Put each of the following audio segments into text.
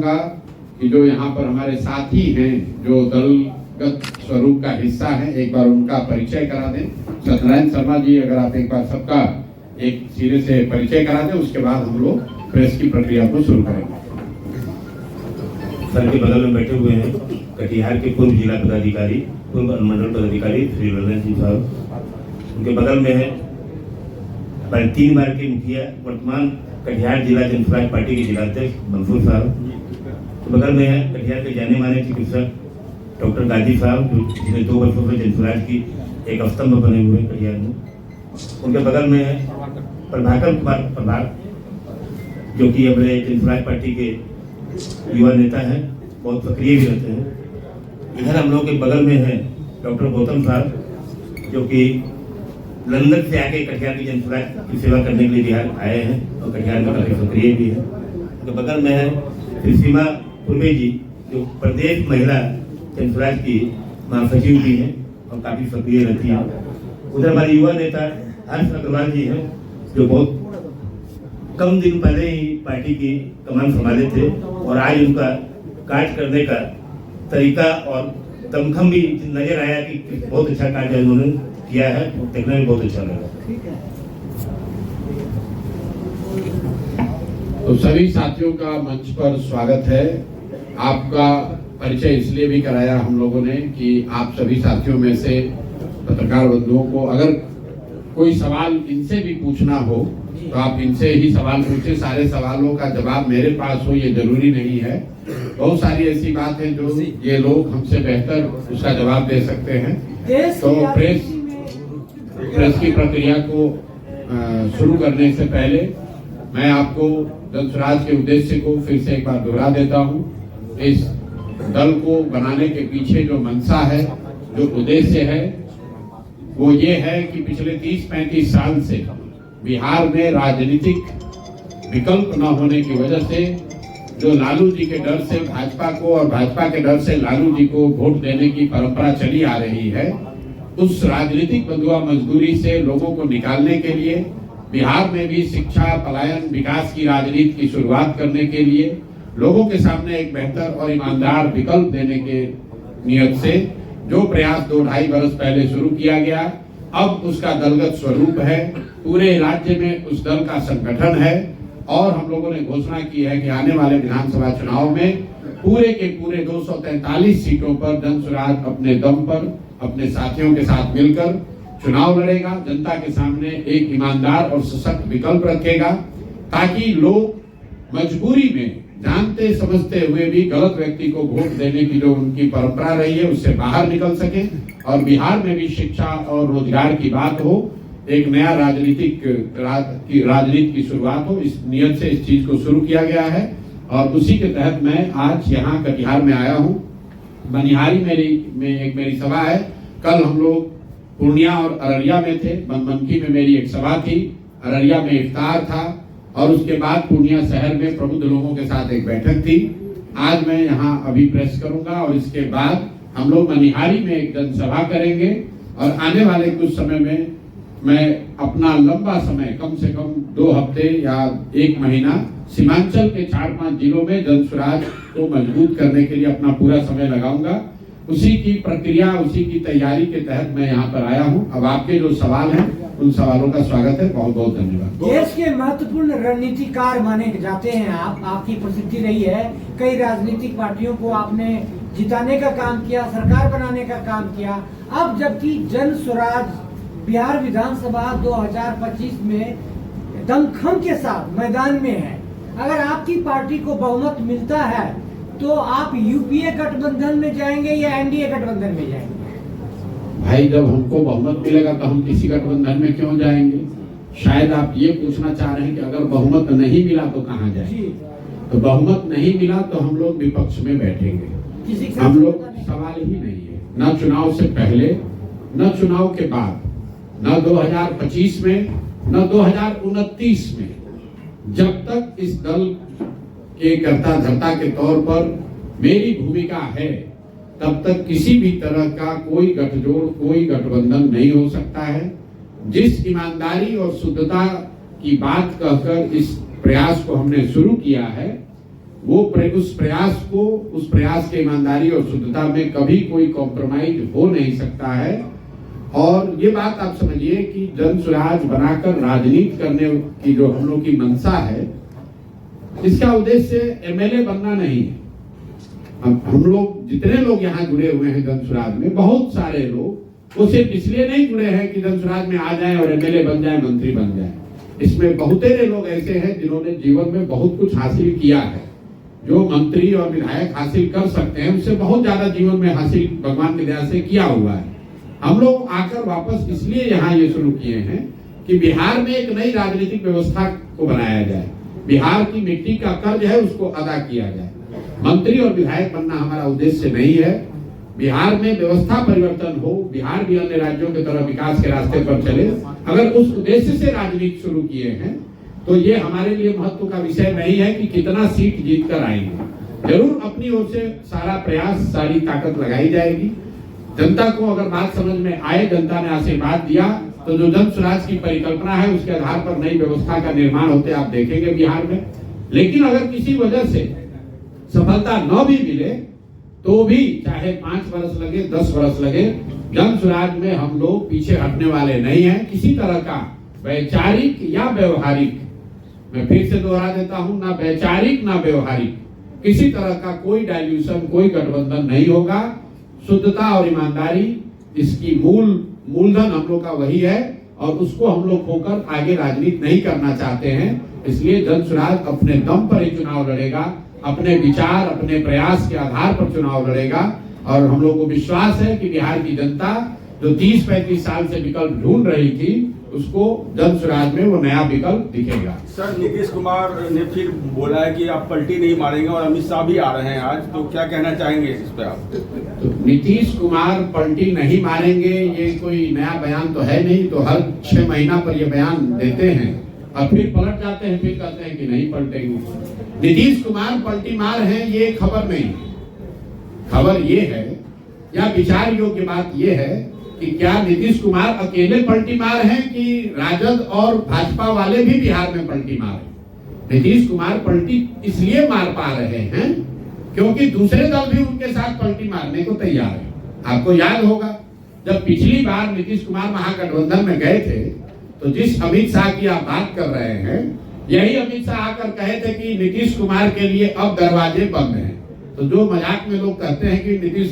चाहूँगा कि जो यहाँ पर हमारे साथी हैं जो दलगत स्वरूप का हिस्सा है, एक बार उनका परिचय करा दें। सत्यनारायण शर्मा जी, अगर आप एक बार सबका एक सिरे से परिचय करा दें, उसके बाद हम लोग प्रेस की प्रक्रिया को शुरू करेंगे। सर के बगल में बैठे हुए हैं कटिहार के पूर्व जिला पदाधिकारी, पूर्व अनुमंडल पदाधिकारी श्री ललन सिंह साहब। उनके बगल में है 3 बार के मुखिया, वर्तमान कटिहार जिला जनसुराज पार्टी के जिलाध्यक्ष मंसूर साहब। तो बगल में है कटिहार के जाने माने चिकित्सक डॉक्टर गाजी साहब, जो पिछले 2 वर्षों से जनसुराज की एक स्तंभ बने हुए कटिहार में। उनके बगल में है प्रभाकर कुमार प्रभार, जो कि अपने जनसुराज पार्टी के युवा नेता हैं, बहुत सक्रिय भी रहते हैं। इधर हम लोग के बगल में है डॉक्टर गौतम साहब, जो कि लंदन से आके कटिहार की जनसुराज की सेवा करने के लिए बिहार आए हैं और कटिहार में काफी सक्रिय भी है। उनके बगल में है श्री सीमा पुरमे जी, जो प्रदेश महिला जनसुराज की महासचिव भी हैं और काफी सक्रिय रहती है। उधर हमारे युवा नेता हर्ष अग्रवाल जी हैं, जो बहुत कम दिन पहले ही पार्टी की कमान संभाले थे और आज उनका कार्य करने का तरीका और दमखम भी नजर आया कि बहुत अच्छा कार्य उन्होंने किया है, देखने में बहुत अच्छा लगा। तो सभी साथियों का मंच पर स्वागत है। आपका परिचय इसलिए भी कराया हम लोगों ने कि आप सभी साथियों में से पत्रकार बंधुओं को अगर कोई सवाल इनसे भी पूछना हो तो आप इनसे ही सवाल पूछें। सारे सवालों का जवाब मेरे पास हो ये जरूरी नहीं है। बहुत सारी ऐसी बात है जो ये लोग हमसे बेहतर उसका जवाब दे सकते हैं। तो प्रेस की प्रक्रिया को शुरू करने से पहले मैं आपको जनसुराज के उद्देश्य को फिर से एक बार दोहरा देता हूँ। इस दल को बनाने के पीछे जो मंशा है, जो उद्देश्य है, वो ये है कि पिछले 30-35 साल से बिहार में राजनीतिक विकल्प न होने की वजह से जो लालू जी के डर से भाजपा को और भाजपा के डर से लालू जी को वोट देने की परंपरा चली आ रही है, उस राजनीतिक बंधुआ मजदूरी से लोगों को निकालने के लिए बिहार में भी शिक्षा, पलायन, विकास की राजनीति की शुरुआत करने के लिए लोगों के सामने एक बेहतर और ईमानदार विकल्प देने के नियत से जो प्रयास 2-2.5 वर्ष पहले शुरू किया गया, अब उसका दलगत स्वरूप है। पूरे राज्य में उस दल का संगठन है और हम लोगों ने घोषणा की है कि आने वाले विधानसभा चुनाव में पूरे के पूरे 243 सीटों पर जनसुराज अपने दम पर अपने साथियों के साथ मिलकर चुनाव लड़ेगा, जनता के सामने एक ईमानदार और सशक्त विकल्प रखेगा, ताकि लोग मजबूरी में जानते समझते हुए भी गलत व्यक्ति को वोट देने की जो उनकी परंपरा रही है उससे बाहर निकल सके और बिहार में भी शिक्षा और रोजगार की बात हो, एक नया राजनीति की शुरुआत हो। इस नियत से इस चीज को शुरू किया गया है और उसी के तहत मैं आज यहाँ कटिहार में आया हूँ। बनिहारी मेरी सभा है। कल हम लोग पूर्णिया और अररिया में थे। बनमनखी में मेरी एक सभा थी, अररिया में इफ्तार था और उसके बाद पूर्णिया शहर में प्रबुद्ध लोगों के साथ एक बैठक थी। आज मैं यहाँ अभी प्रेस करूंगा और इसके बाद हम लोग मनिहारी में एक जनसभा करेंगे और आने वाले कुछ समय में मैं अपना लंबा समय, कम से कम 2 हफ्ते या 1 महीना सीमांचल के 4-5 जिलों में जनसुराज को मजबूत करने के लिए अपना पूरा समय लगाऊंगा। उसी की प्रक्रिया, उसी की तैयारी के तहत मैं यहाँ पर आया हूँ। अब आपके जो सवाल हैं उन सवालों का स्वागत है। बहुत बहुत धन्यवाद। देश के महत्वपूर्ण रणनीतिकार माने जाते हैं आप, आपकी प्रसिद्धि रही है। कई राजनीतिक पार्टियों को आपने जिताने का काम किया, सरकार बनाने का काम किया। अब जबकि जनसुराज बिहार विधानसभा 2025 में दमखम के साथ मैदान में है, अगर आपकी पार्टी को बहुमत मिलता है तो आप यूपीए गठबंधन में जाएंगे या एनडीए गठबंधन में जाएंगे? भाई, जब हमको बहुमत मिलेगा तो हम किसी गठबंधन में क्यों जाएंगे? शायद आप ये पूछना चाह रहे हैं कि अगर बहुमत नहीं मिला तो कहाँ जाएंगे? तो बहुमत नहीं मिला तो हम लोग विपक्ष में बैठेंगे। हम लोग सवाल ही नहीं है, न चुनाव से पहले, न चुनाव के बाद, न 2025 में, न 2029 में। जब तक इस दल के कर्ता धर्ता के तौर पर मेरी भूमिका है, तब तक किसी भी तरह का कोई गठजोड़, कोई गठबंधन नहीं हो सकता है। जिस ईमानदारी और शुद्धता की बात कहकर इस प्रयास को हमने शुरू किया है, उस प्रयास के ईमानदारी और शुद्धता में कभी कोई कॉम्प्रोमाइज हो नहीं सकता है। और ये बात आप समझिए कि जन स्वराज बनाकर राजनीति करने की जो हम लोग की मंशा है, इसका उद्देश्य एमएलए बनना नहीं है। हम लोग जितने लोग यहाँ जुड़े हुए हैं जन स्वराज में, बहुत सारे लोग वो सिर्फ इसलिए नहीं जुड़े हैं कि जन स्वराज में आ जाएं और एमएलए बन जाएं, मंत्री बन जाएं। इसमें बहुतेरे लोग ऐसे हैं जिन्होंने जीवन में बहुत कुछ हासिल किया है। जो मंत्री और विधायक हासिल कर सकते हैं उससे बहुत ज्यादा जीवन में हासिल भगवान की दया से किया हुआ है। हम लोग आकर वापस इसलिए यहाँ ये शुरू किए हैं कि बिहार में एक नई राजनीतिक व्यवस्था को बनाया जाए, बिहार की मिट्टी का कर्ज है उसको अदा किया जाए। मंत्री और विधायक बनना हमारा उद्देश्य नहीं है। बिहार में व्यवस्था परिवर्तन हो, बिहार भी अन्य राज्यों की तरह विकास के रास्ते पर चले। अगर उस उद्देश्य से राजनीति शुरू किए हैं तो ये हमारे लिए महत्व का विषय नहीं है कि कितना सीट जीत कर आएंगे। जरूर अपनी ओर से सारा प्रयास, सारी ताकत लगाई जाएगी। जनता को अगर बात समझ में आए, जनता ने आशीर्वाद दिया तो जो जन स्वराज की परिकल्पना है उसके आधार पर नई व्यवस्था का निर्माण होते आप देखेंगे बिहार में। लेकिन अगर किसी वजह से सफलता न भी मिले तो भी चाहे 5 वर्ष लगे, 10 वर्ष लगे, जन स्वराज में हम लोग पीछे हटने वाले नहीं हैं। किसी तरह का वैचारिक या व्यवहारिक, मैं फिर से दोहरा देता हूं, ना वैचारिक ना व्यवहारिक, किसी तरह का कोई डाइल्यूशन, कोई गठबंधन नहीं होगा। शुद्धता और ईमानदारी इसकी मूलधन हम लोग का वही है और उसको हम लोग खोकर आगे राजनीति नहीं करना चाहते हैं। इसलिए जन स्वराज अपने दम पर ही चुनाव लड़ेगा, अपने विचार, अपने प्रयास के आधार पर चुनाव लड़ेगा। और हम लोग को विश्वास है कि बिहार की जनता जो 30-35 साल से विकल्प ढूंढ रही थी, उसको जन स्वराज में वो नया विकल्प दिखेगा। सर, नीतीश कुमार ने फिर बोला है कि आप पलटी नहीं मारेंगे और अमित शाह भी आ रहे हैं आज, तो क्या कहना चाहेंगे इस पे आप? तो नीतीश कुमार पलटी नहीं मारेंगे ये कोई नया बयान तो है नहीं। तो हर 6 महीना पर ये बयान देते हैं और फिर पलट जाते हैं, फिर कहते हैं कि नहीं पलटेंगे। नीतीश कुमार पलटी मार है ये खबर नहीं। खबर ये है या विचार योग्य बात ये है कि क्या नीतीश कुमार अकेले पलटी मार हैं कि राजद और भाजपा वाले भी बिहार में पलटी मार हैं? नीतीश कुमार पलटी इसलिए मार पा रहे हैं क्योंकि दूसरे दल भी उनके साथ पलटी मारने को तैयार है। आपको याद होगा जब पिछली बार नीतीश कुमार महागठबंधन में गए थे तो जिस अमित शाह की आप बात कर रहे हैं, यही अमित शाह आकर कहे थे कि नीतीश कुमार के लिए अब दरवाजे बंद हैं। तो जो मजाक में लोग कहते हैं कि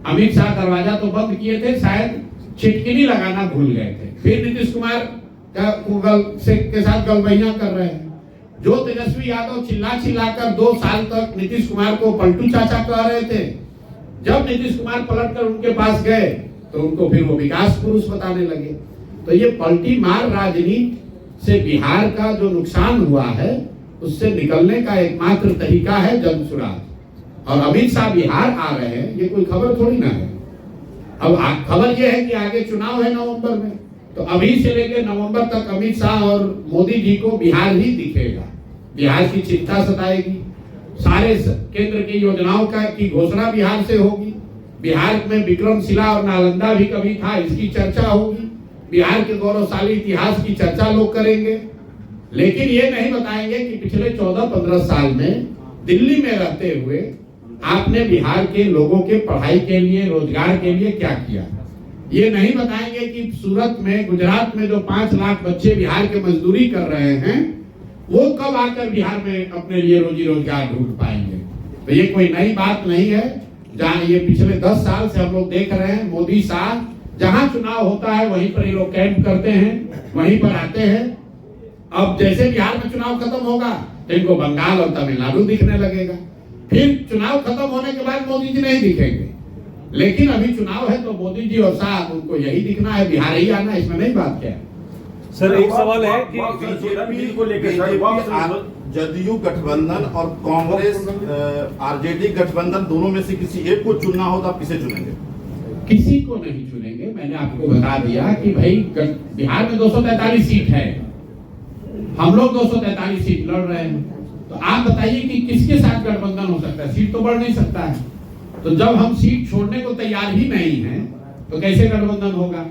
अमित शाह दरवाजा तो बंद किए थे, शायद छिटकिनी लगाना भूल गए थे। फिर नीतीश कुमार के साथ गलबैया कर रहे हैं। जो तेजस्वी यादव चिल्ला कर 2 साल तक नीतीश कुमार को पलटू चाचा कह रहे थे, जब नीतीश कुमार पलट कर उनके पास गए तो उनको फिर वो विकास पुरुष बताने लगे। तो ये पलटी मार राजनीति से बिहार का जो नुकसान हुआ है उससे निकलने का एकमात्र तरीका है जन स्वराज। और अमित शाह बिहार आ रहे हैं ये कोई खबर थोड़ी ना है। अब खबर ये है कि आगे चुनाव है नवंबर में, तो अभी से लेकर नवंबर तक अमित शाह और मोदी जी को बिहार ही दिखेगा। बिहार की चिंता सताएगी, सारे केंद्र की योजनाओं की घोषणा बिहार से होगी। बिहार में विक्रमशिला और नालंदा भी कभी था, इसकी चर्चा होगी। बिहार के गौरवशाली इतिहास की चर्चा लोग करेंगे, लेकिन ये नहीं बताएंगे कि पिछले 14-15 साल में दिल्ली में रहते हुए आपने बिहार के लोगों के पढ़ाई के लिए, रोजगार के लिए क्या किया। ये नहीं बताएंगे कि सूरत में, गुजरात में जो 5 लाख बच्चे बिहार के मजदूरी कर रहे हैं वो कब आकर बिहार में अपने लिए रोजी रोजगार ढूंढ पाएंगे। तो ये कोई नई बात नहीं है। जहाँ ये पिछले 10 साल से हम लोग देख रहे हैं, मोदी शाह जहां चुनाव होता है वहीं पर ये लोग कैंप करते हैं, वहीं पर आते हैं। अब जैसे बिहार में चुनाव खत्म होगा तो इनको बंगाल और तमिलनाडु दिखने लगेगा। फिर चुनाव खत्म होने के बाद मोदी जी नहीं दिखेंगे, लेकिन अभी चुनाव है तो मोदी जी और शाह उनको यही दिखना है, बिहार ही आना, इसमें नहीं बात क्या है। सर एक सवाल है कि बीजेपी को लेकर जदयू गठबंधन और कांग्रेस आरजेडी गठबंधन दोनों में से किसी एक को चुनना हो तो आप किसे चुनेंगे? किसी को नहीं चुनेंगे। मैंने आपको बता दिया कि भाई बिहार में 243 सीट है, हम लोग 243 सीट लड़ रहे हैं। तो आप बताइए कि किसके साथ गठबंधन हो सकता है? सीट तो बढ़ नहीं सकता है। तो जब हम सीट छोड़ने को तैयार ही नहीं है तो कैसे गठबंधन होगा?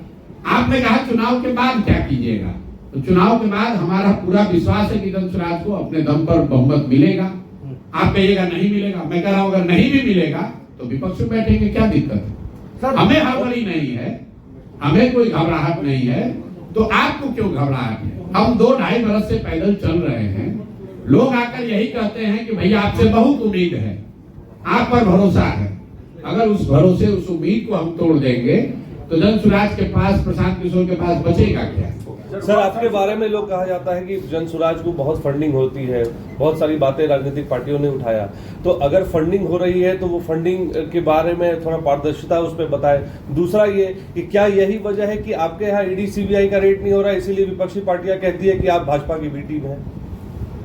आपने कहा चुनाव के बाद क्या कीजिएगा, तो चुनाव के बाद हमारा पूरा विश्वास है कि जन स्वराज को अपने दम पर बहुमत मिलेगा। आप कहिएगा नहीं मिलेगा, मैं कह रहा हूं अगर नहीं भी मिलेगा तो विपक्ष में बैठेंगे, क्या दिक्कत है? हमें हड़बड़ी नहीं है, हमें कोई घबराहट नहीं है, तो आपको क्यों घबराहट है? हम 2-2.5 बरस से पैदल चल रहे हैं, लोग आकर यही कहते हैं कि भैया आपसे बहुत उम्मीद है, आप पर भरोसा है। अगर उस भरोसे, उस उम्मीद को हम तोड़ देंगे तो जनसुराज के पास, प्रशांत किशोर के पास बचेगा क्या? सर, आपके बारे में लोग कहा जाता है कि जनसुराज को बहुत फंडिंग होती है, बहुत सारी बातें राजनीतिक पार्टियों ने उठाया, तो अगर फंडिंग हो रही है तो वो फंडिंग के बारे में थोड़ा पारदर्शिता उस पर बताएं। दूसरा ये कि क्या यही वजह है कि आपके यहाँ ईडी सीबीआई का रेट नहीं हो रहा है, इसीलिए विपक्षी पार्टियां कहती है कि आप भाजपा की बी टीम है?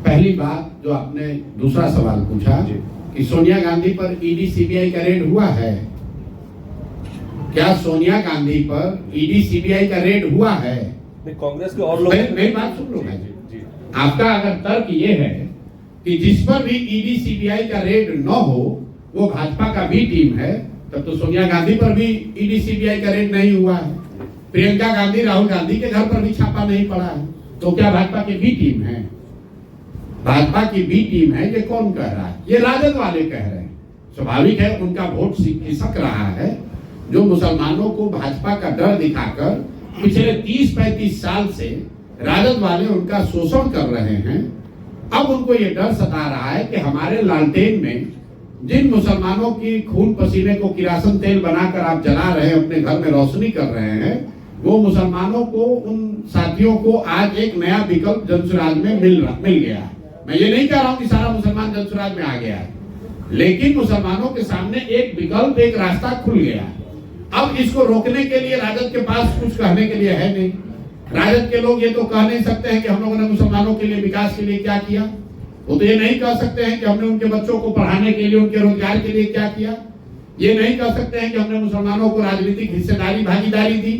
पहली बात जो आपने दूसरा सवाल पूछा कि सोनिया गांधी पर ईडी सीबीआई का रेड हुआ है, क्या सोनिया गांधी पर ईडी सीबीआई का रेड हुआ है? कांग्रेस के और लोग, मेरी बात सुन लो भाई, आपका अगर तर्क ये है कि जिस पर भी ईडी सीबीआई का रेड न हो वो भाजपा का बी टीम है, तब तो सोनिया गांधी पर भी ईडी सीबीआई का रेड नहीं हुआ है, प्रियंका गांधी, राहुल गांधी के घर पर भी छापा नहीं पड़ा है, तो क्या भाजपा की बी टीम है? भाजपा की बी टीम है, ये कौन कह रहा है? ये राजद वाले कह रहे हैं। स्वाभाविक है, उनका वोट खिसक रहा है, जो मुसलमानों को भाजपा का डर दिखाकर पिछले 30-35 साल से राजद वाले उनका शोषण कर रहे हैं। अब उनको ये डर सता रहा है कि हमारे लालटेन में जिन मुसलमानों की खून पसीने को किरासन तेल बनाकर आप जला रहे हैं, अपने घर में रोशनी कर रहे हैं, वो मुसलमानों को, उन साथियों को आज एक नया विकल्प जनसुराज में मिल गया। मैं ये नहीं कह रहा हूं कि सारा मुसलमान जनसुराज में आ गया है, लेकिन मुसलमानों के सामने एक विकल्प, एक रास्ता खुल गया। अब इसको रोकने के लिए राजद के पास कुछ कहने के लिए है नहीं। राजद के लोग ये तो कह नहीं सकते हैं कि हम लोगों ने मुसलमानों के लिए, विकास के लिए क्या किया। वो तो ये नहीं कह सकते हैं कि हमने उनके बच्चों को पढ़ाने के लिए, उनके रोजगार के लिए क्या किया। ये नहीं कह सकते हैं कि हमने मुसलमानों को राजनीतिक हिस्सेदारी, भागीदारी दी।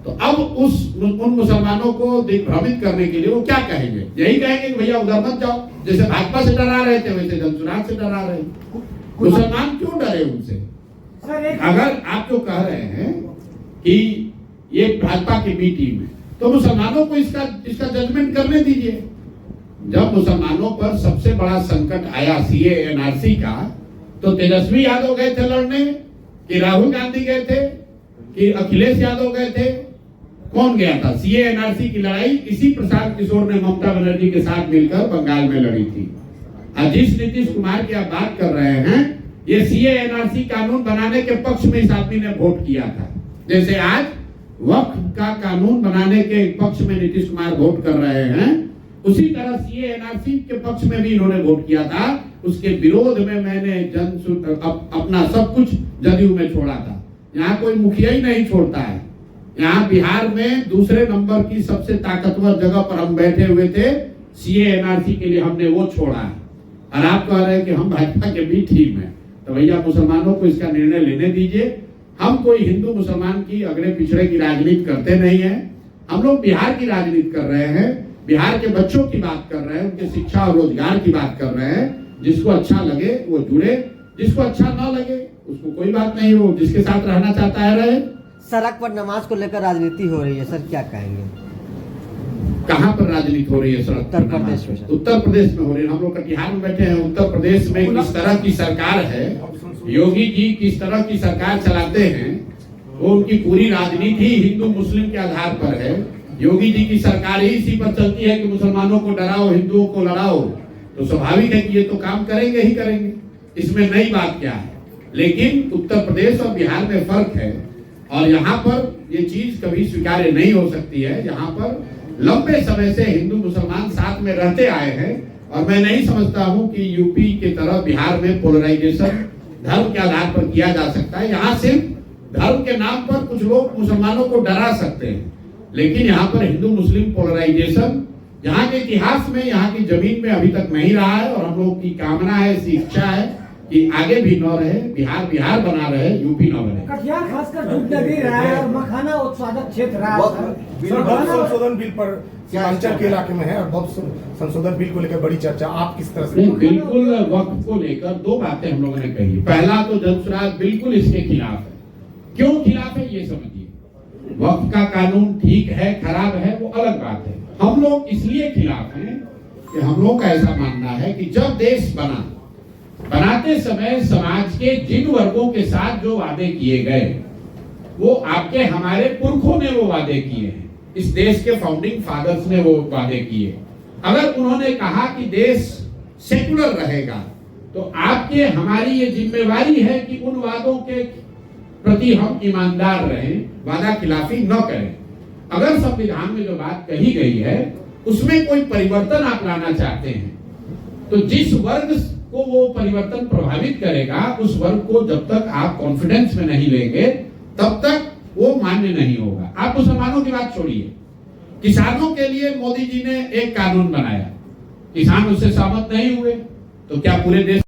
तो अब उन मुसलमानों को भ्रमित करने के लिए वो क्या कहेंगे? यही कहेंगे कि भैया उधर मत जाओ, जैसे भाजपा से डरा रहे थे वैसे जनसुराज से डरा रहे। मुसलमान क्यों डरे उनसे? अगर आप जो कह रहे हैं कि ये भाजपा की बी टीम है, तो मुसलमानों को इसका जजमेंट करने दीजिए। जब मुसलमानों पर सबसे बड़ा संकट आया सीए एनआरसी का, तो तेजस्वी यादव गए थे लड़ने, कि राहुल गांधी गए थे, कि अखिलेश यादव गए थे? कौन गया था? सीए एनआरसी की लड़ाई इसी प्रशांत किशोर ने ममता बनर्जी के साथ मिलकर बंगाल में लड़ी थी। और जिस नीतीश कुमार की आप बात कर रहे हैं, ये सीए एनआरसी कानून बनाने के पक्ष में इस आदमी ने वोट किया था। जैसे आज वक्फ का कानून बनाने के पक्ष में नीतीश कुमार वोट कर रहे हैं, उसी तरह सीए एनआरसी के पक्ष में भी इन्होंने वोट किया था। उसके विरोध में मैंने अपना सब कुछ जदयू में छोड़ा था। यहाँ कोई मुखिया ही नहीं छोड़ता है। यहाँ बिहार में दूसरे नंबर की सबसे ताकतवर जगह पर हम बैठे हुए थे, सीए एनआरसी के लिए हमने वो छोड़ा है। और आप कह रहे हैं कि हम भाजपा के भी टीम है, तो भैया मुसलमानों को इसका निर्णय लेने दीजिए। हम कोई हिंदू मुसलमान की अगड़े पिछड़े की राजनीति करते नहीं है। हम लोग बिहार की राजनीति कर रहे हैं, बिहार के बच्चों की बात कर रहे हैं, उनके शिक्षा और रोजगार की बात कर रहे हैं। जिसको अच्छा लगे वो जुड़े, जिसको अच्छा ना लगे उसको कोई बात नहीं, हो जिसके साथ रहना चाहता है रहे। सड़क पर नमाज को लेकर राजनीति हो रही है सर, क्या कहेंगे? कहाँ पर राजनीति हो रही है? सड़क उत्तर प्रदेश में। उत्तर प्रदेश में हो रही है। हम लोग कटिहार में बैठे हैं। उत्तर प्रदेश में किस तरह की सरकार है, योगी जी किस तरह की सरकार चलाते हैं, वो उनकी पूरी राजनीति हिंदू मुस्लिम के आधार पर है। योगी जी की सरकार ही इसी पर चलती है कि मुसलमानों को डराओ, हिंदुओं को लड़ाओ। तो स्वाभाविक है कि ये तो काम करेंगे ही करेंगे, इसमें नई बात क्या है। लेकिन उत्तर प्रदेश और बिहार में फर्क है, और यहाँ पर ये चीज कभी स्वीकार्य नहीं हो सकती है। यहाँ पर लंबे समय से हिंदू मुसलमान साथ में रहते आए हैं, और मैं नहीं समझता हूं कि यूपी की तरह बिहार में पोलराइजेशन धर्म के आधार पर किया जा सकता है। यहाँ सिर्फ धर्म के नाम पर कुछ लोग मुसलमानों को डरा सकते हैं, लेकिन यहाँ पर हिंदू मुस्लिम पोलराइजेशन यहाँ के इतिहास में, यहाँ की जमीन में अभी तक नहीं रहा है। और हम लोग की कामना है, ऐसी इच्छा है कि आगे भी न रहे, बिहार बिहार बना रहे, यूपी न बने। कटिहार खासकर दूध नगरी रहा है और मखाना उत्पादक क्षेत्र रहा है। संशोधन बिल पर सीमांचल के इलाके में है, और बहुत संशोधन बिल को लेकर बड़ी चर्चा, आप किस तरह से? बिल्कुल वक्फ को लेकर दो बातें हम लोगों ने कही। पहला तो जनसुराज बिल्कुल इसके खिलाफ है। क्यों खिलाफ है ये समझिए। वक्फ का कानून ठीक है, खराब है, वो अलग बात है। हम लोग इसलिए खिलाफ हैं कि हम लोग का ऐसा मानना है कि जब देश बना बनाते समय समाज के जिन वर्गों के साथ जो वादे किए गए वो आपके हमारे पुरखों ने वो वादे किए हैं, इस देश के फाउंडिंग फादर्स ने वो वादे किए। अगर उन्होंने कहा कि देश सेकुलर रहेगा तो आपके हमारी ये जिम्मेवारी है कि उन वादों के प्रति हम ईमानदार रहें, वादा खिलाफी न करें। अगर संविधान में जो बात कही गई है उसमें कोई परिवर्तन आप लाना चाहते हैं तो जिस वर्ग को वो परिवर्तन प्रभावित करेगा उस वर्ग को जब तक आप कॉन्फिडेंस में नहीं लेंगे तब तक वो मान्य नहीं होगा। आप मुसलमानों की बात छोड़िए, किसानों के लिए मोदी जी ने एक कानून बनाया, किसान उससे सहमत नहीं हुए तो क्या पूरे देश